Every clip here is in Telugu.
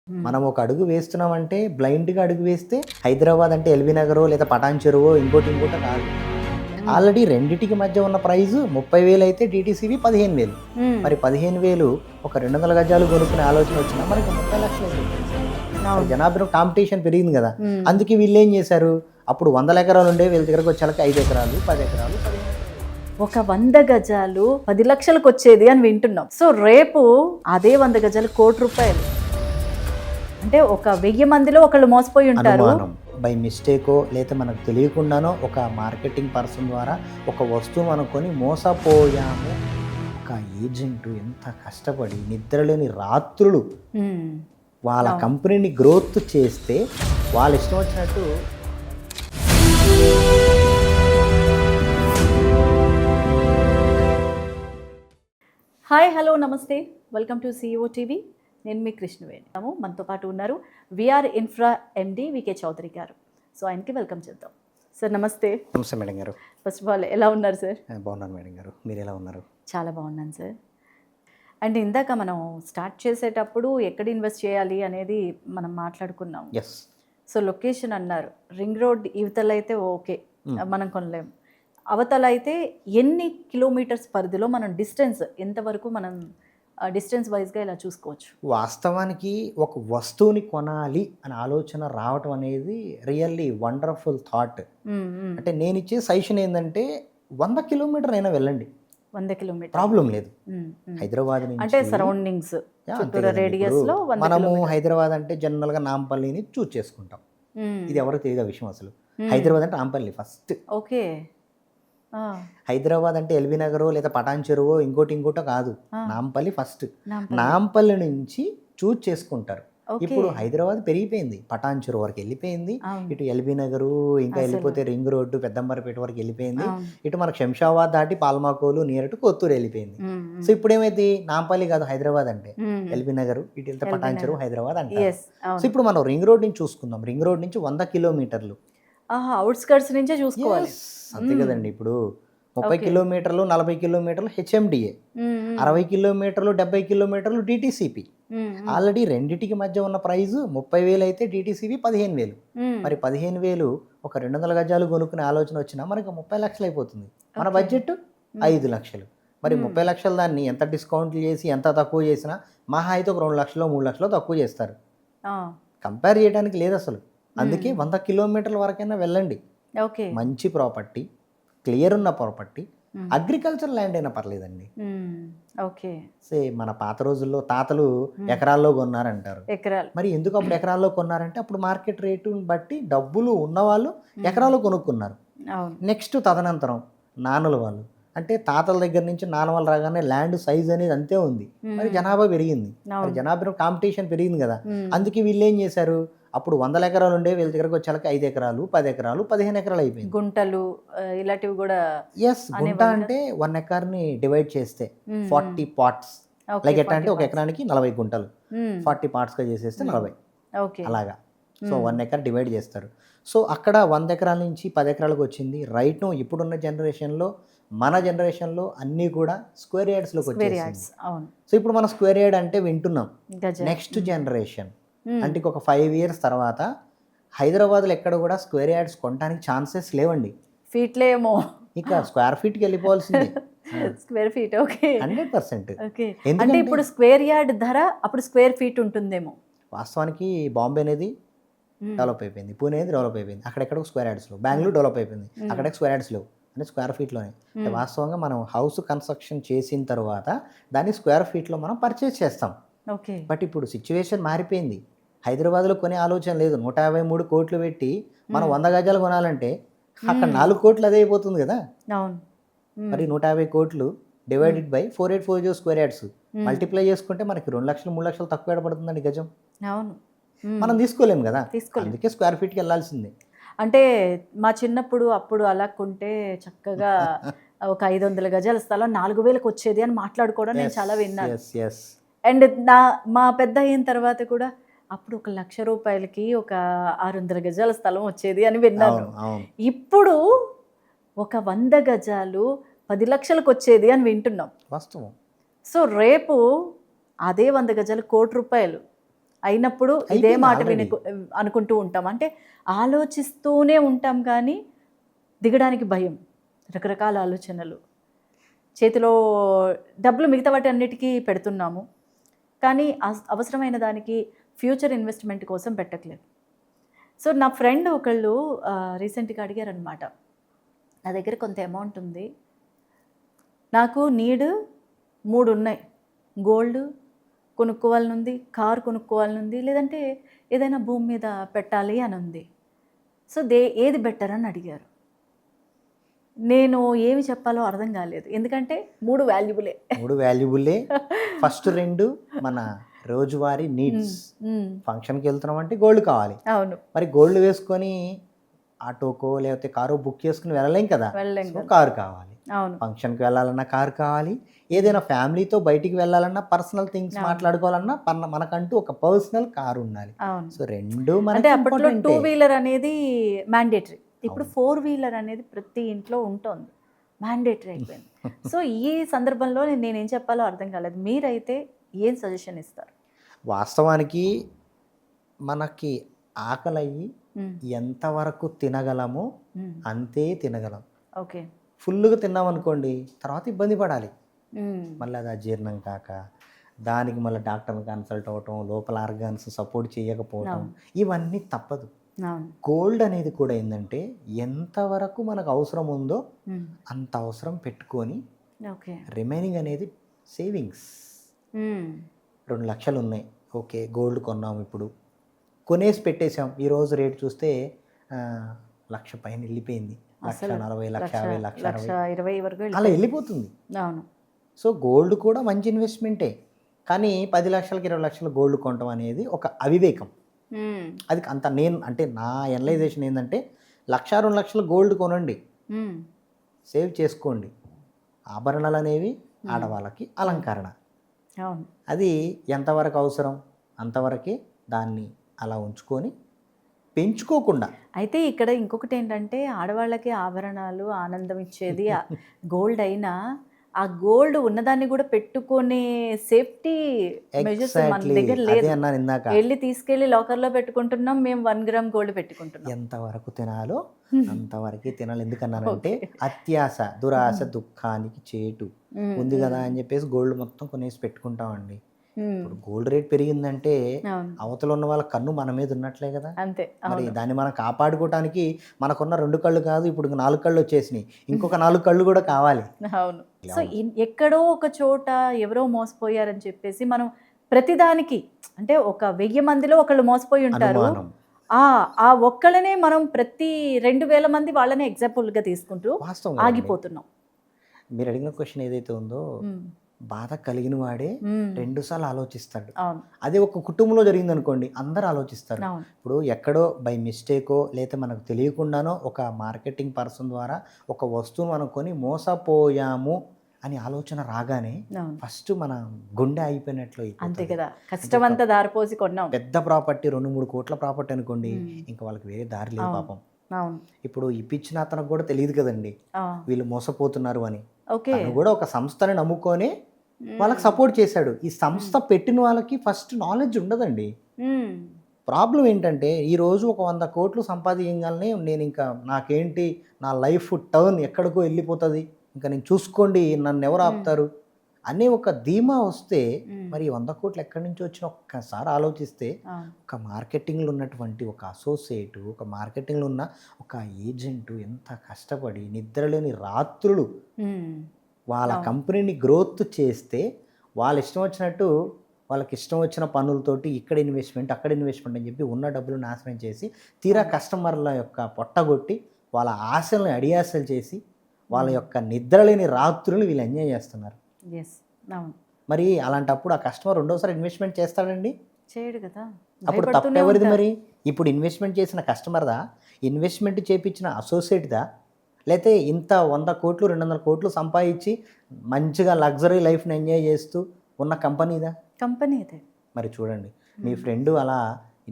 మనం ఒక అడుగు వేస్తున్నామంటే బ్లైండ్గా అడుగు వేస్తే హైదరాబాద్ అంటే ఎల్బీ నగరో లేదా పటాన్ చెరువో ఇంకోటో కాదు. ఆల్రెడీ రెండిటికి మధ్య ఉన్న ప్రైస్ 30,000 అయితే టీటీసీవి 15,000. మరి 15,000 ఒక 200 గజాలు కొనుక్కునే ఆలోచన వచ్చినా మనకి 30 లక్షలు అవుతుంది. జనాభా కాంపిటీషన్ పెరిగింది కదా, అందుకే వీళ్ళు ఏం చేశారు, అప్పుడు 100 ఎకరాలు ఉండే వీళ్ళ దగ్గరకు వచ్చేళ్ళకి 5 ఎకరాలు 10 ఎకరాలు 15 ఎకరాలు. ఒక 100 గజాలు 10 లక్షలకు వచ్చేది అని వింటున్నాం. సో రేపు అదే 100 గజాలు ₹1,00,00,000. అంటే ఒక 1000 మందిలో ఒకళ్ళు మోసపోయి ఉంటారు. బై మిస్టేకో లేదా మనకు తెలియకుండానో ఒక మార్కెటింగ్ పర్సన్ ద్వారా ఒక వస్తువు అనుకొని మోసపోయాము. ఒక ఏజెంట్ ఎంత కష్టపడి నిద్రలేని రాత్రులు వాళ్ళ కంపెనీని గ్రోత్ చేస్తే వాళ్ళ ఇష్టం వచ్చినట్టు. హాయ్, హలో, నమస్తే, వెల్కమ్ టు CEO టీవీ. నేను మీ కృష్ణవేణి. మనతో పాటు ఉన్నారు విఆర్ ఇన్ఫ్రా ఎండి వికే చౌదరి గారు. సో ఆయనకి వెల్కమ్ చేద్దాం. సార్ నమస్తే. నమస్తే మేడం గారు. ఫస్ట్ ఆఫ్ ఆల్ ఎలా ఉన్నారు సార్? బాగున్నాను మేడం గారు, మీరు ఎలా ఉన్నారు? చాలా బాగున్నాను సార్. అండ్ ఇందాక మనం స్టార్ట్ చేసేటప్పుడు ఎక్కడ ఇన్వెస్ట్ చేయాలి అనేది మనం మాట్లాడుకున్నాం. ఎస్. సో లొకేషన్ అన్నారు, రింగ్ రోడ్ ఇవతల అయితే ఓకే, మనం కొనలేము. అవతల అయితే ఎన్ని కిలోమీటర్స్ పరిధిలో మనం డిస్టెన్స్ ఎంతవరకు మనం డిస్టెన్స్ వైజ్గా ఇలా చూసుకోవచ్చు? వాస్తవానికి ఒక వస్తువుని కొనాలి అనే ఆలోచన రావటం అనేది రియల్లీ వండర్ఫుల్ థాట్. అంటే నేను ఇచ్చే సజెషన్ ఏంటంటే 100 కిలోమీటర్ అయినా వెళ్ళండి, 100 కిలోమీటర్ ప్రాబ్లం లేదు. హైదరాబాద్ నుంచి అంటే సరౌండింగ్స్ రేడియస్లో మనము హైదరాబాద్ అంటే జనరల్గా నాంపల్లిని చూస్ చేసుకుంటాం. ఇది ఎవరికి తెలియదు విషయం. అసలు హైదరాబాద్ అంటే నాంపల్లి ఫస్ట్. ఓకే. హైదరాబాద్ అంటే ఎల్బీ నగరో లేదా పటాన్ చెరువో ఇంకోటో కాదు, నాంపల్లి ఫస్ట్. నాంపల్లి నుంచి చూస్ చేసుకుంటారు. ఇప్పుడు హైదరాబాద్ పెరిగిపోయింది, పటాన్ చెరువు వరకు వెళ్ళిపోయింది, ఇటు ఎల్బీ నగరు ఇంకా వెళ్ళిపోతే రింగ్ రోడ్డు పెద్దంబరపేట వరకు వెళ్ళిపోయింది, ఇటు మనకు శంషాబాద్ దాటి పాల్మాకోలు నియర్ టు కొత్తూరు వెళ్ళిపోయింది. సో ఇప్పుడు ఏమైంది, నాంపల్లి కాదు హైదరాబాద్ అంటే ఎల్బీ నగరు, ఇటు వెళ్తే పటాన్ చెరువు హైదరాబాద్ అంటే. సో ఇప్పుడు మనం రింగ్ రోడ్ నుంచి చూసుకుందాం. రింగ్ రోడ్ నుంచి 100 కిలోమీటర్లు అవుట్స్కర్ట్స్ నుంచే చూసుకోవాలి. అంతే కదండి. ఇప్పుడు 30 కిలోమీటర్లు 40 కిలోమీటర్లు హెచ్ఎండిఏ, 60 కిలోమీటర్లు 70 కిలోమీటర్లు డిటిసిపి. ఆల్రెడీ రెండిటికి మధ్య ఉన్న ప్రైస్ 30,000 అయితే డిటిసిపి 15,000. మరి 15,000 ఒక 200 గజాలు కొనుక్కునే ఆలోచన వచ్చినా మనకి 30 లక్షలు అయిపోతుంది. మన బడ్జెట్ 5 లక్షలు. మరి 30 లక్షలు దాన్ని ఎంత డిస్కౌంట్లు చేసి ఎంత తక్కువ చేసినా మహా అయితే ఒక 2 లక్షలు 3 లక్షలు తక్కువ చేస్తారు. కంపేర్ చేయడానికి లేదు అసలు. అందుకే 100 కిలోమీటర్ల వరకైనా వెళ్ళండి. ఓకే. మంచి ప్రాపర్టీ, క్లియర్ ఉన్న ప్రాపర్టీ, అగ్రికల్చర్ ల్యాండ్ అయినా పర్లేదండి. ఓకే. సే మన పాత రోజుల్లో తాతలు ఎకరాల్లో కొన్నారంటారు. మరి ఎందుకు అప్పుడు ఎకరాల్లో కొన్నారంటే అప్పుడు మార్కెట్ రేటుని బట్టి డబ్బులు ఉన్నవాళ్ళు ఎకరాల్లో కొనుక్కున్నారు. నెక్స్ట్ తదనంతరం నాన్నల వాళ్ళు అంటే తాతల దగ్గర నుంచి నాన్న వాళ్ళు రాగానే ల్యాండ్ సైజ్ అనేది అంతే ఉంది. మరి జనాభా పెరిగింది, మరి జనాభా కాంపిటీషన్ పెరిగింది కదా, అందుకే వీళ్ళు ఏం చేశారు, అప్పుడు 100 ఎకరాలు ఉండే వీళ్ళ దగ్గరకు వచ్చేళ్ళకి 5 ఎకరాలు 10 ఎకరాలు 15 ఎకరాలు అయిపోయింది. గుంటలు ఇలాంటివి కూడా. ఎస్, గుంట అంటే 1 ఎకర్ని డివైడ్ చేస్తే 40 పార్ట్స్. లైక్ ఎట్లా అంటే ఒక ఎకరానికి 40 గుంటలు 40 పార్ట్స్గా చేసేస్తే 40 అలాగా. సో 1 ఎకర్ డివైడ్ చేస్తారు. సో అక్కడ 100 ఎకరాల నుంచి 10 ఎకరాలకు వచ్చింది. రైట్ ఇప్పుడున్న జనరేషన్లో మన జనరేషన్లో అన్నీ కూడా స్క్వేర్ యార్డ్స్లోకి వచ్చేసింది. సో ఇప్పుడు మనం స్క్వేర్ యార్డ్ అంటే వింటున్నాం. నెక్స్ట్ జనరేషన్ అంటే ఒక 5 years తర్వాత హైదరాబాద్లో ఎక్కడ కూడా స్క్వేర్ యార్డ్స్ కొనడానికి ఛాన్సెస్ లేవండి. ఫీట్లేమో ఇక స్క్వేర్ ఫీట్కి వెళ్ళిపోవాల్సిందే. Square feet. ఓకే, 100%. అంటే ఇప్పుడు స్క్వేర్ యార్డ్ ధర అప్పుడు స్క్వేర్ ఫీట్ ఉంటుందేమో. వాస్తవానికి బాంబే అనేది డెవలప్ అయిపోయింది, పూణే అనేది డెవలప్ అయిపోయింది, అక్కడెక్కడ స్క్వేర్ యార్డ్స్లో. బెంగళూరు డెవలప్ అయిపోయింది, అక్కడ స్క్వేర్ యార్డ్స్ లేవు, అంటే స్క్వేర్ ఫీట్లోనే. వాస్తవంగా మనం హౌస్ కన్స్ట్రక్షన్ చేసిన తర్వాత దాన్ని స్క్వేర్ ఫీట్లో మనం పర్చేస్ చేస్తాం. ఓకే. బట్ ఇప్పుడు సిచ్యువేషన్ మారిపోయింది. హైదరాబాద్లో కొనే ఆలోచన లేదు. 153 కోట్లు పెట్టి మనం 100 గజాలు కొనాలంటే అక్కడ 4 కోట్లు అదే అయిపోతుంది కదా. మరి 150 కోట్లు divided by 484 square yards multiply చేసుకుంటే మనకి 2 లక్షలు 3 లక్షలు తక్కువ పడుతుందండి గజం. మనం తీసుకోలేము కదా, అందుకే స్క్వేర్ ఫీట్కి వెళ్ళాల్సిందే. అంటే మా చిన్నప్పుడు అప్పుడు అలా కొంటే చక్కగా ఒక 500 గజాల స్థలం 4,000కి వచ్చేది అని మాట్లాడుకోవడం నేను చాలా విన్నాను. అండ్ మా పెద్ద అయిన తర్వాత కూడా అప్పుడు 1,00,000 రూపాయలకి ఒక 600 గజాల స్థలం వచ్చేది అని విన్నాను. ఇప్పుడు ఒక 100 గజాలు 10 లక్షలకు వచ్చేది అని వింటున్నాం. వాస్తవం. సో రేపు అదే 100 గజాలు ₹1,00,00,000 అయినప్పుడు ఇదే అయిపోయింది మాట already. అనుకుంటూ ఉంటాం. అంటే ఆలోచిస్తూనే ఉంటాం కానీ దిగడానికి భయం, రకరకాల ఆలోచనలు. చేతిలో డబ్బులు మిగతా వాటి అన్నిటికీ పెడుతున్నాము కానీ అవసరమైన దానికి ఫ్యూచర్ ఇన్వెస్ట్మెంట్ కోసం పెట్టట్లేదు. సో నా ఫ్రెండ్ ఒకళ్ళు రీసెంట్గా అడిగారనమాట, నా దగ్గర కొంత అమౌంట్ ఉంది, నాకు నీడ్ 3 ఉన్నాయి, గోల్డ్ కొనుక్కోవాలని ఉంది, కార్ కొనుక్కోవాలని ఉంది, లేదంటే ఏదైనా భూమి మీద పెట్టాలి అని ఉంది. సో ఏది బెటర్ అని అడిగారు. నేను ఏమి చెప్పాలో అర్థం కాలేదు, ఎందుకంటే 3 వాల్యుబులే. 3 వాల్యుబుల్లే. ఫస్ట్ 2 మన రోజువారీ నీడ్స్. ఫంక్షన్కి వెళ్తున్నాం అంటే గోల్డ్ కావాలి. అవును, మరి గోల్డ్ వేసుకొని ఆటోకో లేకపోతే కారో బుక్ చేసుకుని వెళ్ళలేం కదా, వెళ్ళలేం సో కదా. కారు కావాలి. అవును, ఫంక్షన్కి వెళ్ళాలన్నా కారు కావాలి, ఏదైనా ఫ్యామిలీతో బయటికి వెళ్ళాలన్నా పర్సనల్ థింగ్స్ మాట్లాడుకోవాలన్నా మనకంటూ ఒక పర్సనల్ కారు ఉండాలి. అవును. సో 2 అంటే మనకి అప్పట్లో important. 2 వీలర్ అనేది మ్యాండేటరీ, ఇప్పుడు 4 వీలర్ అనేది ప్రతి ఇంట్లో ఉంటుంది, మ్యాండేటరీ అయిపోయింది. సో ఈ సందర్భంలో నేనేం చెప్పాలో అర్థం కాలేదు. మీరైతే ఏం సజెషన్ ఇస్తారు? వాస్తవానికి మనకి ఆకలయ్యి ఎంతవరకు తినగలమో అంతే తినగలం. ఓకే. ఫుల్గా తిన్నామనుకోండి తర్వాత ఇబ్బంది పడాలి, మళ్ళీ అది అజీర్ణం కాక దానికి మళ్ళీ డాక్టర్ని కన్సల్ట్ అవ్వటం, లోపల ఆర్గాన్స్ సపోర్ట్ చేయకపోవటం, ఇవన్నీ తప్పదు. గోల్డ్ అనేది కూడా ఏంటంటే ఎంతవరకు మనకు అవసరం ఉందో అంత అవసరం పెట్టుకొని రిమైనింగ్ అనేది సేవింగ్స్. 2 లక్షలు ఉన్నాయి, ఓకే గోల్డ్ కొన్నాం, ఇప్పుడు కొనేసి పెట్టేశాం, ఈరోజు రేట్ చూస్తే 1,00,000 పైన వెళ్ళిపోయింది, 1,40,000, 1,50,000, 1,60,000 వరకు అలా వెళ్ళిపోతుంది. అవును. సో గోల్డ్ కూడా మంచి ఇన్వెస్ట్మెంటే, కానీ 10 లక్షలకి 20 లక్షల గోల్డ్ కొనడం అనేది ఒక అవివేకం. అది అంత నేను అంటే నా ఎనలైజేషన్ ఏంటంటే 1,00,000, 2 లక్షల గోల్డ్ కొనండి, సేవ్ చేసుకోండి. ఆభరణాలు అనేవి ఆడవాళ్ళకి అలంకరణ, అది ఎంతవరకు అవసరం అంతవరకే దాన్ని అలా ఉంచుకొని పెంచుకోకుండా. అయితే ఇక్కడ ఇంకొకటి ఏంటంటే ఆడవాళ్ళకి ఆభరణాలు ఆనందం ఇచ్చేది గోల్డ్ అయినా ఆ గోల్డ్ ఉన్నదాన్ని కూడా పెట్టుకునే సేఫ్టీ మెజర్స్ మన దగ్గర లేదు. వెళ్ళి తీసుకెళ్లి లాకర్లో పెట్టుకుంటున్నాం మేము, 1 గ్రామ్ గోల్డ్ పెట్టుకుంటున్నాం. ఎంతవరకు తినాలో అంతవరకే తినాలి. ఎందుకన్నానంటే అత్యాశ దురాశ దుఃఖానికి చేటు ఉంది కదా అని చెప్పేసి గోల్డ్ మొత్తం కొనేసి పెట్టుకుంటామండి. ఇప్పుడు గోల్డ్ రేట్ పెరిగిందంటే అవతల ఉన్న వాళ్ళ కన్ను మన మీద ఉన్నట్లే కదా. అంతే. మరి దాన్ని మనం కాపాడుకోవడానికి మనకున్న 2 కళ్ళు కాదు, ఇప్పుడు 4 కళ్ళు వచ్చేసినాయి, ఇంకొక 4 కళ్ళు కూడా కావాలి. అవును. సో ఎక్కడో ఒక చోట ఎవరో మోసపోయారని చెప్పేసి మనం ప్రతిదానికి అంటే ఒక 1000 మందిలో ఒకళ్ళు మోసపోయి ఉంటారు, ఆ ఒక్కళ్ళనే మనం ప్రతి 2,000 మంది వాళ్ళనే ఎగ్జాంపుల్గా తీసుకుంటూ ఆగిపోతున్నాం. మీరు అడిగిన క్వశ్చన్ ఏదైతే ఉందో, బాధ కలిగిన వాడే 2 సార్లు ఆలోచిస్తాడు. అదే ఒక కుటుంబంలో జరిగింది అనుకోండి, అందరూ ఆలోచిస్తారు. ఇప్పుడు ఎక్కడో బై మిస్టేకో లేకపోతే మనకు తెలియకుండానో ఒక మార్కెటింగ్ పర్సన్ ద్వారా ఒక వస్తువును మనం కొని మోసపోయాము అని ఆలోచన రాగానే ఫస్ట్ మన గుండె అయిపోయినట్లు. అంతే కదా, కష్టమంతా దారిపోసి కొన్నాం. పెద్ద ప్రాపర్టీ 2-3 కోట్ల ప్రాపర్టీ అనుకోండి, ఇంకా వాళ్ళకి వేరే దారి లేదు పాపం. ఇప్పుడు ఇప్పించిన అతనికి కూడా తెలియదు కదండి వీళ్ళు మోసపోతున్నారు అని. తను కూడా ఒక సంస్థని నమ్ముకొని వాళ్ళకి సపోర్ట్ చేశాడు. ఈ సంస్థ పెట్టిన వాళ్ళకి ఫస్ట్ నాలెడ్జ్ ఉండదండి. ప్రాబ్లం ఏంటంటే ఈరోజు ఒక 100 కోట్లు సంపాదించగానే నేను ఇంకా నాకేంటి నా లైఫ్ టర్న్ ఎక్కడికో వెళ్ళిపోతుంది, ఇంకా నేను చూసుకోండి నన్ను ఎవరు ఆపుతారు అనే ఒక ధీమా వస్తే మరి 100 కోట్లు ఎక్కడి నుంచి వచ్చిన ఒక్కసారి ఆలోచిస్తే, ఒక మార్కెటింగ్లో ఉన్నటువంటి ఒక అసోసియేట్, ఒక మార్కెటింగ్లో ఉన్న ఒక ఏజెంటు ఎంత కష్టపడి నిద్రలేని రాత్రులు వాళ్ళ కంపెనీని గ్రోత్ చేస్తే వాళ్ళ ఇష్టం వచ్చినట్టు వాళ్ళకి ఇష్టం వచ్చిన పనులతోటి ఇక్కడ ఇన్వెస్ట్మెంట్ అక్కడ ఇన్వెస్ట్మెంట్ అని చెప్పి ఉన్న డబ్బులు నాశనం చేసి తీరా కస్టమర్ల యొక్క పొట్టగొట్టి వాళ్ళ ఆశలను అడియాసలు చేసి వాళ్ళ యొక్క నిద్రలేని రాత్రులు వీళ్ళు ఎంజాయ్ చేస్తున్నారు. మరి అలాంటప్పుడు ఆ కస్టమర్ రెండోసారి ఇన్వెస్ట్మెంట్ చేస్తాడండి? చేయడు కదా. అప్పుడు తప్పెవరిది మరి? ఇప్పుడు ఇన్వెస్ట్మెంట్ చేసిన కస్టమర్దా, ఇన్వెస్ట్మెంట్ చేయించిన అసోసియేట్దా, లేకపోతే ఇంత 100 కోట్లు 200 కోట్లు సంపాదించి మంచిగా లగ్జరీ లైఫ్ని ఎంజాయ్ చేస్తూ ఉన్న కంపెనీదా? కంపెనీదే. మరి చూడండి, మీ ఫ్రెండ్ అలా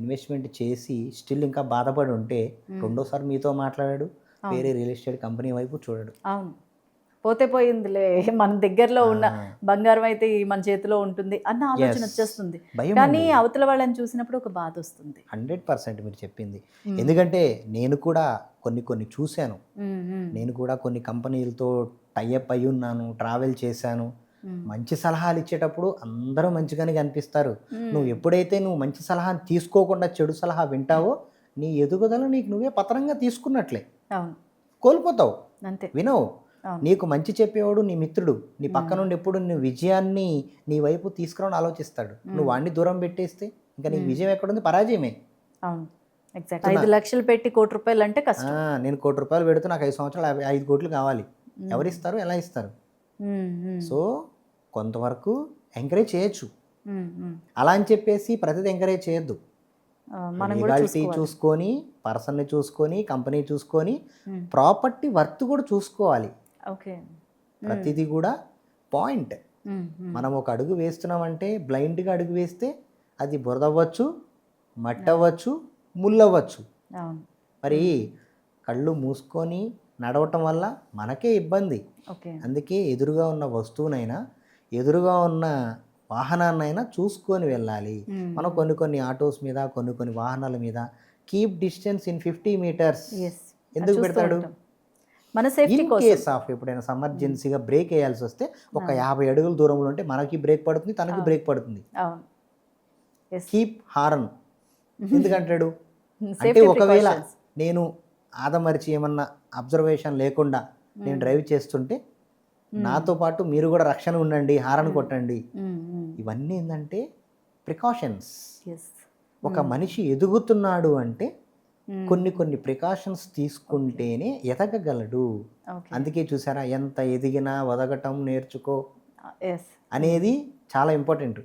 ఇన్వెస్ట్మెంట్ చేసి స్టిల్ ఇంకా బాధపడి ఉంటే రెండోసారి మీతో మాట్లాడాడు, వేరే రియల్ ఎస్టేట్ కంపెనీ వైపు చూడడు. అవును. పోతే పోయిందిలే, మన దగ్గరలో ఉన్న ఆ. బంగారం అయితే ఈ మన చేతిలో ఉంటుంది అన్న ఆలోచన Yes. వచ్చేస్తుంది. భయం కానీ అండి. అవతల వాళ్ళని చూసినప్పుడు ఒక బాధ వస్తుంది. 100% మీరు చెప్పింది. ఎందుకంటే నేను కూడా కొన్ని చూశాను. నేను కూడా కొన్ని కంపెనీలతో టైఅప్ అయి ఉన్నాను, ట్రావెల్ చేశాను. మంచి సలహాలు ఇచ్చేటప్పుడు అందరూ మంచిగానే కనిపిస్తారు. నువ్వు ఎప్పుడైతే నువ్వు మంచి సలహాని తీసుకోకుండా చెడు సలహా వింటావో నీ ఎదుగుదల నీకు నువ్వే పతనంగా తీసుకున్నట్లే, అవును, కోల్పోతావు. అంతే. వినవు. అవును. నీకు మంచి చెప్పేవాడు నీ మిత్రుడు, నీ పక్క నుండి ఎప్పుడు నీ విజయాన్ని నీ వైపు తీసుకురావని ఆలోచిస్తాడు. నువ్వు వాడిని దూరం పెట్టేస్తే ఇంకా నీకు విజయం ఎక్కడుంది? పరాజయమే. అవును, ఎగ్జాక్ట్. 5 లక్షలు పెట్టి ₹1 కోటి అంటే కష్టం. నేను ₹1 కోటి పెడితే నాకు 5 సంవత్సరాలు 5 కోట్లు కావాలి. ఎవరిస్తారు? ఎలా ఇస్తారు? సో కొంతవరకు ఎంకరేజ్ చేయొచ్చు. అలా అని చెప్పేసి ప్రతిదీ ఎంకరేజ్ చేయొద్దు. మనం కూడా లీగాలిటీ చూసుకొని, పర్సన్ని చూసుకొని, కంపెనీ చూసుకొని, ప్రాపర్టీ వర్త్ కూడా చూసుకోవాలి. ఓకే. ప్రతిదీ కూడా పాయింట్. మనం ఒక అడుగు వేస్తున్నామంటే బ్లైండ్గా అడుగు వేస్తే అది బురద అవ్వచ్చు, మట్టి అవ్వచ్చు, ముళ్ళు అవ్వచ్చు. అవును. మరి కళ్ళు మూసుకొని నడవటం వల్ల మనకే ఇబ్బంది. ఓకే. అందుకే ఎదురుగా ఉన్న వస్తువునైనా, ఎదురుగా ఉన్న వాహనాన్నైనా చూసుకొని వెళ్ళాలి. మనం కొన్ని ఆటోస్ మీద, కొన్ని వాహనాల మీద కీప్ డిస్టెన్స్ ఇన్ 50 మీటర్స్ ఎందుకు పెడతాడు? మన సేఫ్టీ కోసం. కేస్ ఆఫ్ ఎప్పుడైనా ఎమర్జెన్సీగా బ్రేక్ వేయాల్సి వస్తే ఒక 50 అడుగుల దూరంలో ఉంటే మనకి బ్రేక్ పడుతుంది, తనకి బ్రేక్ పడుతుంది. అవును. కీప్ హారన్ ఎందుకంటాడు అంటే ఒకవేళ నేను ఆదమరిచి ఏమన్నా అబ్జర్వేషన్ లేకుండా నేను డ్రైవ్ చేస్తుంటే నాతో పాటు మీరు కూడా రక్షణ ఉండండి, హారన్ కొట్టండి. ఇవన్నీ ఏంటంటే ప్రికాషన్స్. ఒక మనిషి ఎదుగుతున్నాడు అంటే కొన్ని ప్రికాషన్స్ తీసుకుంటేనే ఎదగగలడు. అందుకే చూసారా, ఎంత ఎదిగినా వదగటం నేర్చుకో అనేది చాలా ఇంపార్టెంట్.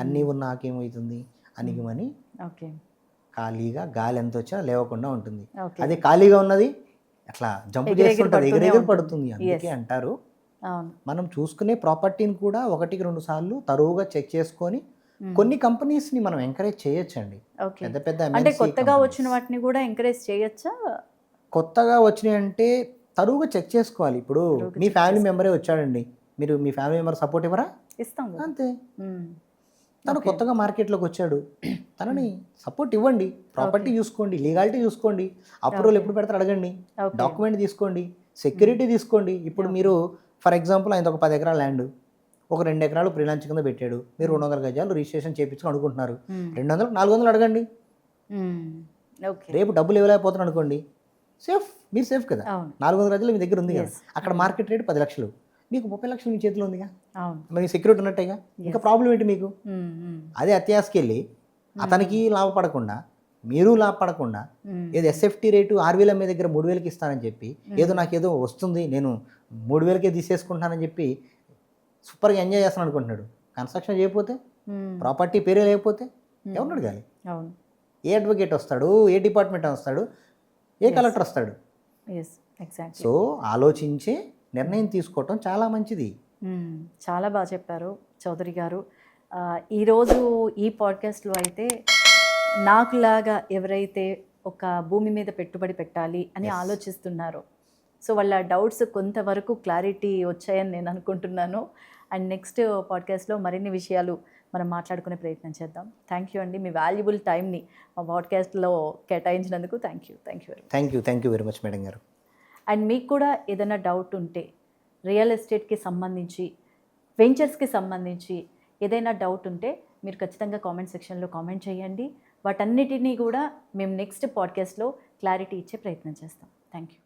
అన్నీ ఉన్న నాకేమవుతుంది అనిగిమని ఖాళీగా గాలి ఎంత వచ్చినా లేవకుండా ఉంటుంది. అదే ఖాళీగా ఉన్నది అట్లా జంప్ చేస్తుంటుంది, ఎగిరెగిరి పడుతుంది. అందుకే అంటారు మనం చూసుకునే ప్రాపర్టీని కూడా 1-2 సార్లు తరువుగా చెక్ చేసుకొని కొన్ని కంపెనీస్ని మనం ఎంకరేజ్ చేయొచ్చండి. పెద్ద పెద్ద అంటే కొత్తగా వచ్చిన వాటిని కూడా ఎంకరేజ్ చేయొచ్చా? కొత్తగా వచ్చినాయి అంటే తరువుగా చెక్ చేసుకోవాలి. ఇప్పుడు మీ ఫ్యామిలీ మెంబరే వచ్చాడండి, మీరు మీ ఫ్యామిలీ మెంబర్ సపోర్ట్ ఇవ్వరా? ఇస్తాం అంతే. తను కొత్తగా మార్కెట్లోకి వచ్చాడు, తనని సపోర్ట్ ఇవ్వండి. ప్రాపర్టీ చూసుకోండి, లీగాలిటీ చూసుకోండి, అప్రూవల్ ఎప్పుడు పెడతారు అడగండి, డాక్యుమెంట్ తీసుకోండి, సెక్యూరిటీ తీసుకోండి. ఇప్పుడు మీరు ఫర్ ఎగ్జాంపుల్ ఆయన ఒక 10 ఎకరాల ల్యాండ్, ఒక 2 ఎకరాలు ఫ్రీలాన్స్ కింద పెట్టాడు, మీరు 200 గజాలు రిజిస్ట్రేషన్ చేయించుకుని అనుకుంటున్నారు. 200, 400 అడగండి. రేపు డబ్బులు ఇవ్వలేకపోతున్నారు అనుకోండి, సేఫ్, మీరు సేఫ్ కదా. 400 గజాలు మీ దగ్గర ఉంది కదా, అక్కడ మార్కెట్ రేట్ 10 లక్షలు, మీకు 30 లక్షలు మీ చేతిలో ఉందిగా, మరి సెక్యూరిటీ ఉన్నట్టేగా. ఇంకా ప్రాబ్లం ఏంటి మీకు? అదే అత్యాసకి వెళ్ళి అతనికి లాభపడకుండా మీరు లాభపడకుండా ఏదో ఎస్ఎఫ్టీ రేటు 6,000 మీ దగ్గర 3,000కి ఇస్తానని చెప్పి ఏదో నాకేదో వస్తుంది నేను 3,000కే తీసేసుకుంటానని చెప్పి సూపర్గా ఎంజాయ్ చేస్తాను అనుకుంటున్నాడు. కన్స్ట్రక్షన్ చేయకపోతే, ప్రాపర్టీ పేరే లేకపోతే ఎవరిని అడగాలి? ఏ అడ్వకేట్ వస్తాడు? ఏ డిపార్ట్మెంట్ వస్తాడు? ఏ కలెక్టర్ వస్తాడు? సో ఆలోచించే నిర్ణయం తీసుకోవటం చాలా మంచిది. చాలా బాగా చెప్పారు చౌదరి గారు. ఈరోజు ఈ పాడ్కాస్ట్లో అయితే నాకులాగా ఎవరైతే ఒక భూమి మీద పెట్టుబడి పెట్టాలి అని ఆలోచిస్తున్నారో, సో వాళ్ళ డౌట్స్ కొంతవరకు క్లారిటీ వచ్చాయని నేను అనుకుంటున్నాను. అండ్ నెక్స్ట్ పాడ్కాస్ట్లో మరిన్ని విషయాలు మనం మాట్లాడుకునే ప్రయత్నం చేద్దాం. థ్యాంక్ యూ అండి, మీ వాల్యుబుల్ టైంని మా పాడ్కాస్ట్లో కేటాయించినందుకు thank you very much madam గారు. అండ్ మీకు కూడా ఏదైనా డౌట్ ఉంటే రియల్ ఎస్టేట్కి సంబంధించి, వెంచర్స్కి సంబంధించి ఏదైనా డౌట్ ఉంటే మీరు ఖచ్చితంగా కామెంట్ సెక్షన్లో కామెంట్ చేయండి. వాటన్నిటినీ కూడా మేము నెక్స్ట్ పాడ్కాస్ట్లో క్లారిటీ ఇచ్చే ప్రయత్నం చేస్తాం. Thank you.